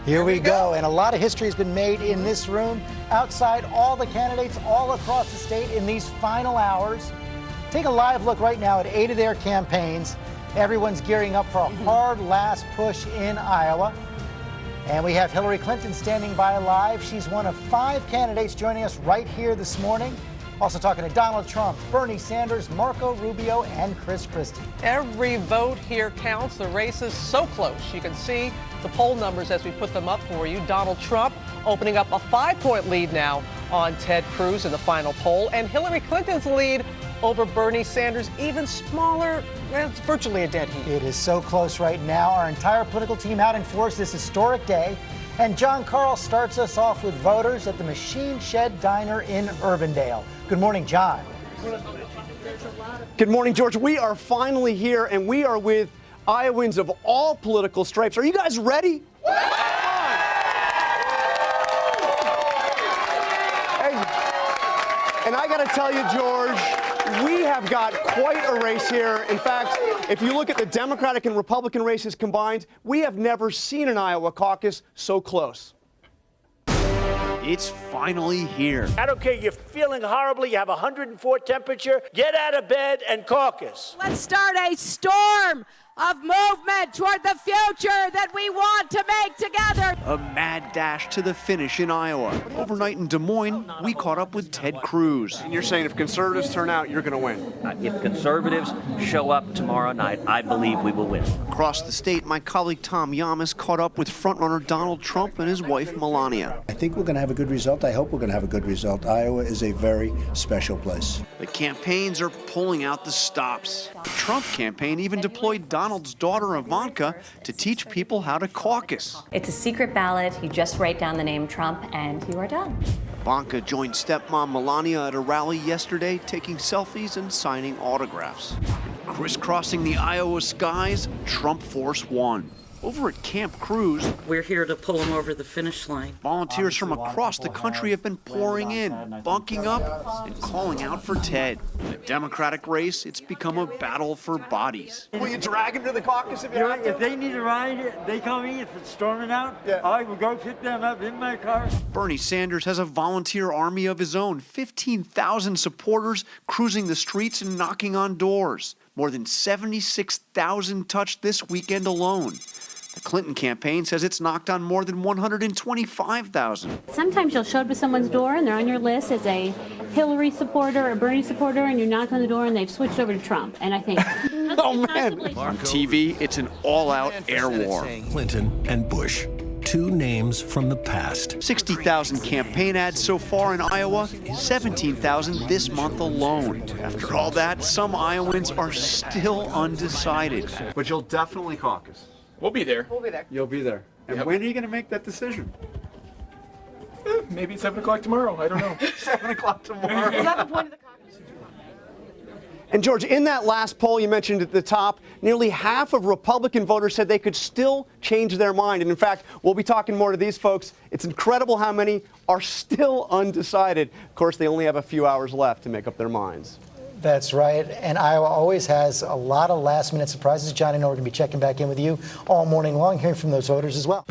Here we go, and a lot of history has been made in this room, outside all the candidates all across the state in these final hours. Take a live look right now at 8 of their campaigns. Everyone's gearing up for a hard last push in Iowa. And we have Hillary Clinton standing by live. She's one of 5 candidates joining us right here this morning. Also talking to Donald Trump, Bernie Sanders, Marco Rubio, and Chris Christie. Every vote here counts. The race is so close. You can see the poll numbers as we put them up for you. Donald Trump opening up a 5-point lead now on Ted Cruz in the final poll. And Hillary Clinton's lead over Bernie Sanders even smaller. It's virtually a dead heat. It is so close right now. Our entire political team out in force this historic day. And John Carl starts us off with voters at the Machine Shed Diner in Urbandale. Good morning, John. Good morning, George. We are finally here, and we are with Iowans of all political stripes. Are you guys ready? Hey, and I got to tell you, George, we have got quite a race here. In fact, if you look at the Democratic and Republican races combined, we have never seen an Iowa caucus so close. It's finally here. I don't care, you're feeling horribly, you have 104 temperature, get out of bed and caucus. Let's start a storm of movement toward the future that we want to make together. A mad dash to the finish in Iowa. Overnight in Des Moines, we caught up with Ted Cruz. And you're saying if conservatives turn out, you're going to win? If conservatives show up tomorrow night, I believe we will win. Across the state, my colleague Tom Yamas caught up with frontrunner Donald Trump and his wife Melania. I think we're going to have a good result. I hope we're going to have a good result. Iowa is a very special place. The campaigns are pulling out the stops. The Trump campaign even deployed Donald's daughter Ivanka to teach people how to caucus. It's a secret ballot. You just write down the name Trump and you are done. Ivanka joined stepmom Melania at a rally yesterday, taking selfies and signing autographs. Crisscrossing the Iowa skies, Trump Force won. Over at Camp Cruz, we're here to pull him over the finish line. Volunteers from across the country have been pouring in, bunking up, and calling out for Ted. In the Democratic race, it's become a battle for bodies. Will you drag him to the caucus if you have to? If they need a ride, they call me. If it's storming out, I will go pick them up in my car. Bernie Sanders has a volunteer army of his own, 15,000 supporters cruising the streets and knocking on doors. More than 76,000 touched this weekend alone. The Clinton campaign says it's knocked on more than 125,000. Sometimes you'll show up to someone's door and they're on your list as a Hillary supporter or Bernie supporter, and you knock on the door and they've switched over to Trump. And I think, oh man! On TV, it's an all-out air war. Clinton and Bush. 2 names from the past. 60,000 campaign ads so far in Iowa, 17,000 this month alone. After all that, some Iowans are still undecided. But you'll definitely caucus. We'll be there. We'll be there. You'll be there. And when are you going to make that decision? Maybe it's 7 o'clock tomorrow. I don't know. 7 o'clock tomorrow. Is that the point of the caucus? And George, in that last poll you mentioned at the top, nearly half of Republican voters said they could still change their mind. And in fact, we'll be talking more to these folks. It's incredible how many are still undecided. Of course, they only have a few hours left to make up their minds. That's right. And Iowa always has a lot of last-minute surprises. John, I know we're going to be checking back in with you all morning long, hearing from those voters as well.